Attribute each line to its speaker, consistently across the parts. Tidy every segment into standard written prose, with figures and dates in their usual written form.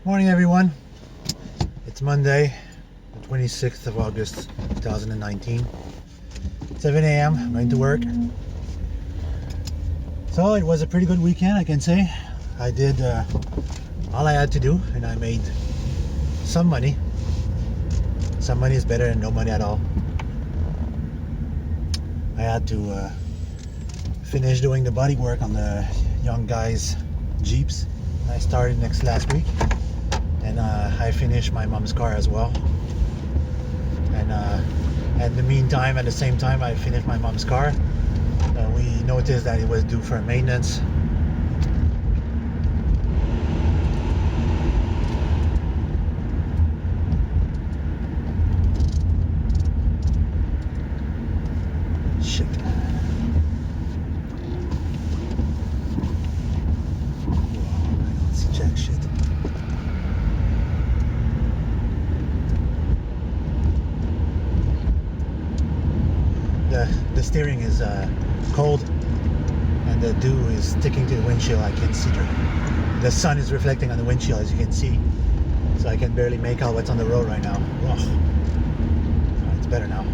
Speaker 1: Morning everyone. It's Monday, the 26th of August 2019. 7 a.m. I'm going to work. So it was a pretty good weekend, I can say. I did all I had to do and I made some money. Some money is better than no money at all. I had to finish doing the body work on the young guys' Jeeps. I started last week. And I finished my mom's car as well. And in the meantime, at the same time I finished my mom's car, we noticed that it was due for maintenance. Shit. Whoa, I don't see jack shit. The steering is cold and the dew is sticking to the windshield. I can't see through. The sun is reflecting on the windshield, as you can see, so I can barely make out what's on the road right now. Oh, it's better now.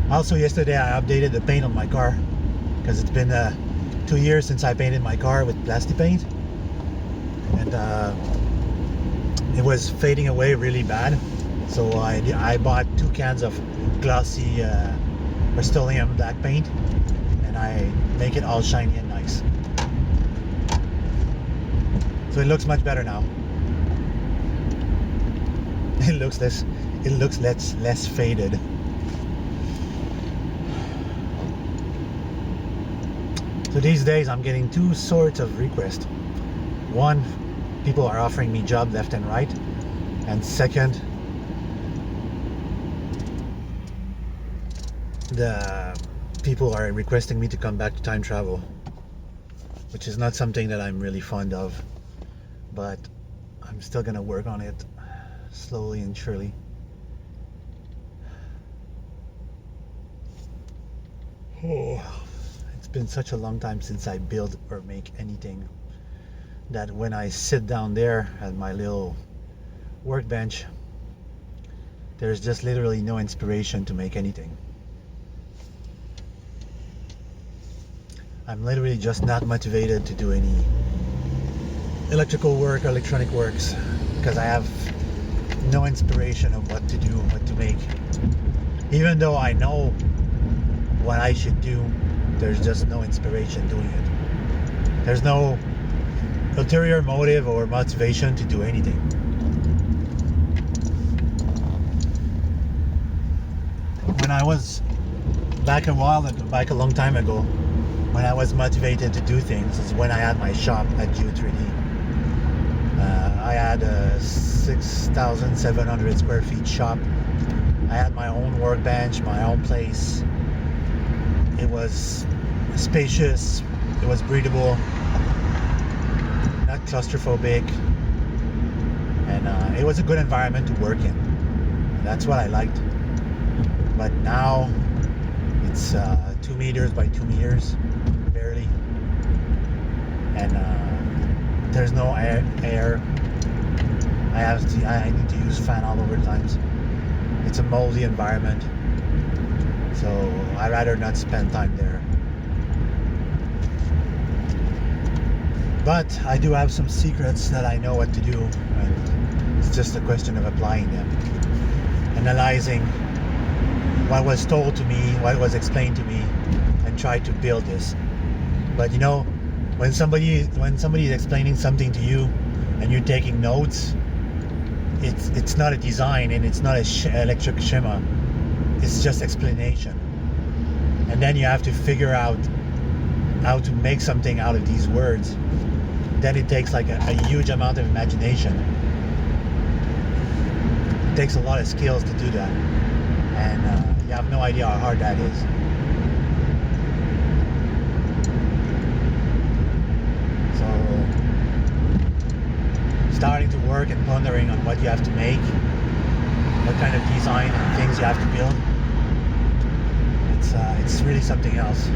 Speaker 1: Also, yesterday I updated the paint on my car because it's been 2 years since I painted my car with plastic paint, and it was fading away really bad. So I bought 2 cans of glossy Rust-Oleum black paint, and I make it all shiny and nice. So it looks much better now. It looks less faded. So these days I'm getting 2 sorts of requests. One, people are offering me job left and right, and second, the people are requesting me to come back to time travel, which is not something that I'm really fond of, but I'm still gonna work on it slowly and surely. Oh, it's been such a long time since I build or make anything that when I sit down there at my little workbench, there's just literally no inspiration to make anything. I'm literally just not motivated to do any electrical work or electronic works because I have no inspiration of what to do, what to make. Even though I know what I should do, there's just no inspiration doing it. There's no ulterior motive or motivation to do anything. When I was back a long time ago, when I was motivated to do things is when I had my shop at Geo3D. I had a 6,700 square feet shop. I had my own workbench, my own place. It was spacious, it was breathable, not claustrophobic, and it was a good environment to work in. That's what I liked. But now it's 2 meters by 2 meters, barely, and there's no air. I need to use fan all over the times. It's a moldy environment, so I'd rather not spend time there. But I do have some secrets that I know what to do, and it's just a question of applying them, analyzing what was told to me, what was explained to me, and try to build this. But you know, when somebody is explaining something to you and you're taking notes, it's not a design and it's not a electric schema. It's just explanation, and then you have to figure out how to make something out of these words. Then it takes like a huge amount of imagination. It takes a lot of skills to do that, and you have no idea how hard that is. So starting to work and pondering on what you have to make, what kind of design and things you have to build, it's really something else.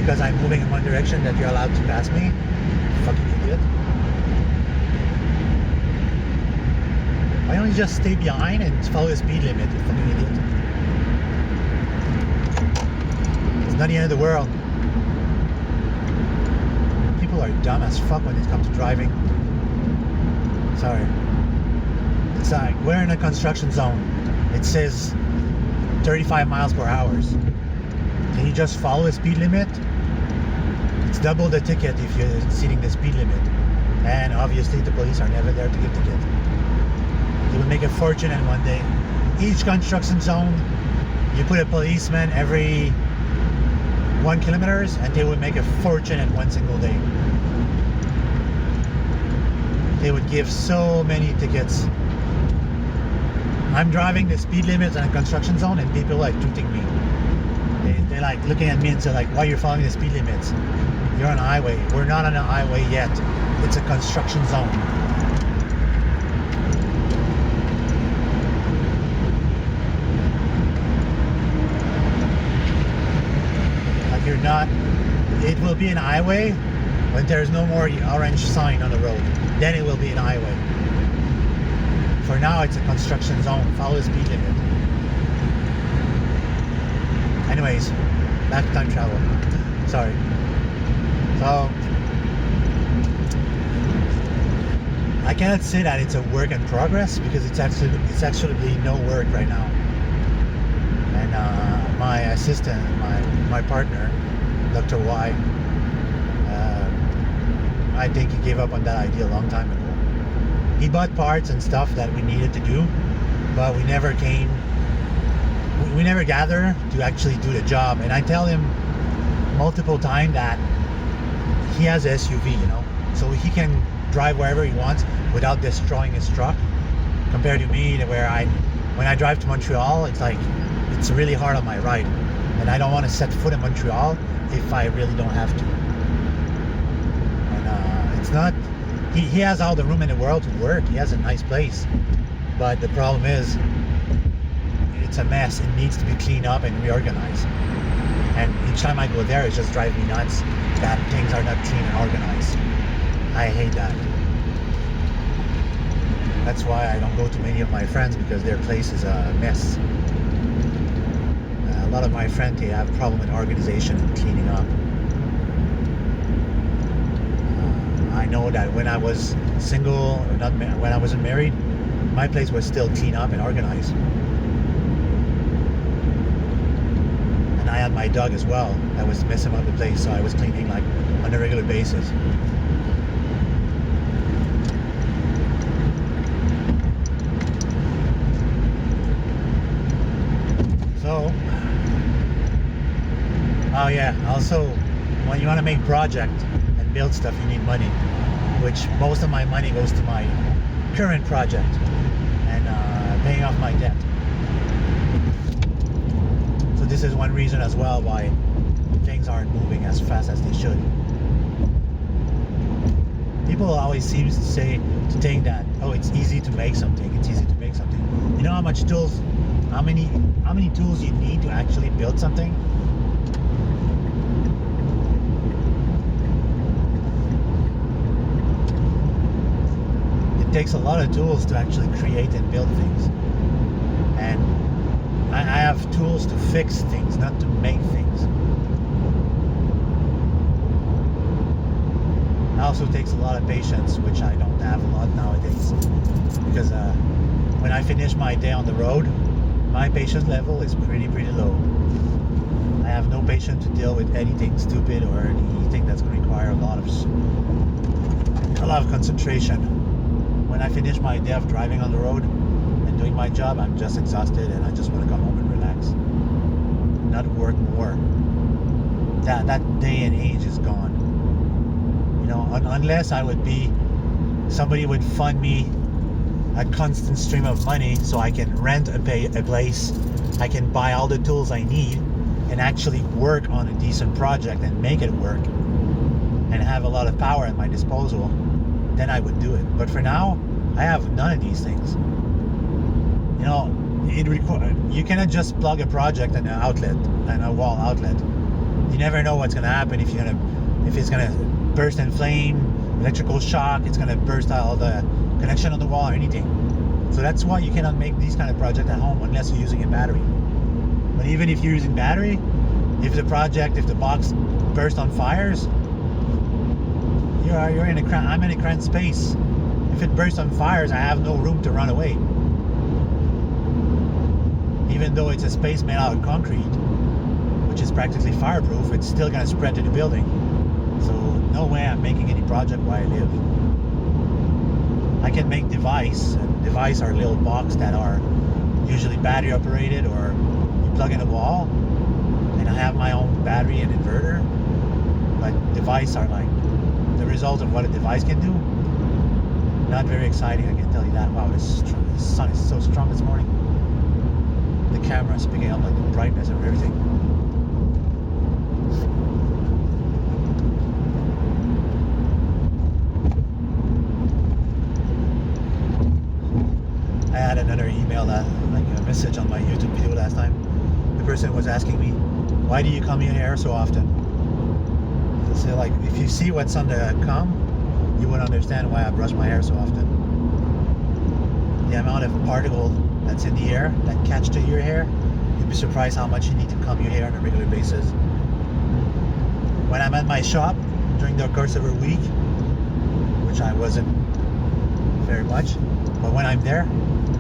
Speaker 1: because I'm moving in one direction that you're allowed to pass me? Fucking idiot. Why don't you just stay behind and follow the speed limit, you fucking idiot? It's not the end of the world. People are dumb as fuck when it comes to driving. Sorry. It's like, we're in a construction zone. It says 35 miles per hour. Can you just follow the speed limit? It's double the ticket if you're exceeding the speed limit. And obviously the police are never there to give ticket. They will make a fortune in one day. Each construction zone, you put a policeman every 1 kilometer and they would make a fortune in one single day. They would give so many tickets. I'm driving the speed limit in a construction zone and people are like tweeting me. They're like looking at me and say like, why are you following the speed limits? You're on a highway. We're not on a highway yet. It's a construction zone. Like you're not, it will be an highway when there's no more orange sign on the road. Then it will be an highway. For now, it's a construction zone. Follow the speed limit. Anyways, back to time travel. Sorry. So, I cannot say that it's a work in progress because it's actually no work right now. And my assistant, my partner, Dr. Y, I think he gave up on that idea a long time ago. He bought parts and stuff that we needed to do, but we never gathered to actually do the job. And I tell him multiple times that he has an SUV, you know, so he can drive wherever he wants without destroying his truck, compared to me where when I drive to Montreal, it's really hard on my ride, and I don't want to set foot in Montreal if I really don't have to. And it's not, he has all the room in the world to work. He has a nice place, but the problem is it's a mess. It needs to be cleaned up and reorganized. And each time I go there, it just drives me nuts that things are not clean and organized. I hate that. That's why I don't go to many of my friends, because their place is a mess. A lot of my friends, they have problem with organization and cleaning up. I know that when I was single, or not, when I wasn't married, my place was still clean up and organized. And I had my dog as well. I was messing up the place, so I was cleaning like on a regular basis. So, oh yeah, also when you want to make project and build stuff, you need money, which most of my money goes to my current project and paying off my debt. So this is one reason as well why things aren't moving as fast as they should. People always seem to think that, oh, it's easy to make something. It's easy to make something. You know how much tools, how many tools you need to actually build something? It takes a lot of tools to actually create and build things. And I have tools to fix things, not to make things. It also takes a lot of patience, which I don't have a lot nowadays. Because when I finish my day on the road, my patience level is pretty low. I have no patience to deal with anything stupid or anything that's going to require a lot of concentration. When I finish my day of driving on the road and doing my job, I'm just exhausted and I just want to come home and relax, not work more. That day and age is gone. You know, unless somebody would fund me a constant stream of money so I can rent a place, I can buy all the tools I need and actually work on a decent project and make it work and have a lot of power at my disposal, then I would do it. But for now, I have none of these things. You know, you cannot just plug a project in an outlet, and a wall outlet. You never know what's gonna happen if it's gonna burst in flame, electrical shock, it's gonna burst out all the connection on the wall or anything. So that's why you cannot make these kind of projects at home unless you're using a battery. But even if you're using battery, if the box bursts on fires, I'm in a cramped space. If it bursts on fires, I have no room to run away. Even though it's a space made out of concrete, which is practically fireproof, it's still gonna spread to the building. So no way I'm making any project where I live. I can make device are little box that are usually battery operated, or you plug in a wall, and I have my own battery and inverter. But device are like the result of what a device can do. Not very exciting, I can tell you that. Wow, the sun is so strong this morning. The camera is picking up like the brightness of everything. I had another email, like a message on my YouTube video last time. The person was asking me, why do you come here so often? So like, if you see what's on the com, you would understand why I brush my hair so often. The amount of particle that's in the air that catch to your hair, you'd be surprised how much you need to comb your hair on a regular basis. When I'm at my shop during the course of a week, which I wasn't very much, but when I'm there,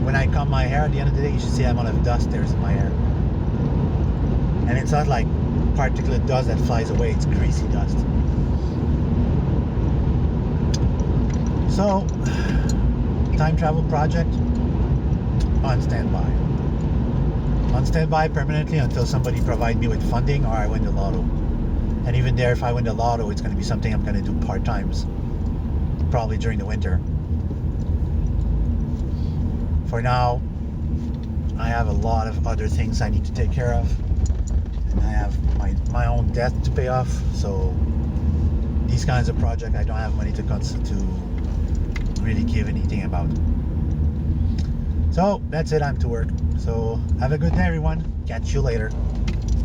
Speaker 1: when I comb my hair at the end of the day, you should see the amount of dust there's in my hair. And it's not like particulate dust that flies away, it's greasy dust. So, time travel project on standby. On standby permanently until somebody provide me with funding or I win the lotto. And even there, if I win the lotto, it's going to be something I'm going to do part-times, probably during the winter. For now, I have a lot of other things I need to take care of, and I have my own debt to pay off. So these kinds of projects I don't have money to really give anything about. So that's it, I'm to work. So have a good day, everyone. Catch you later.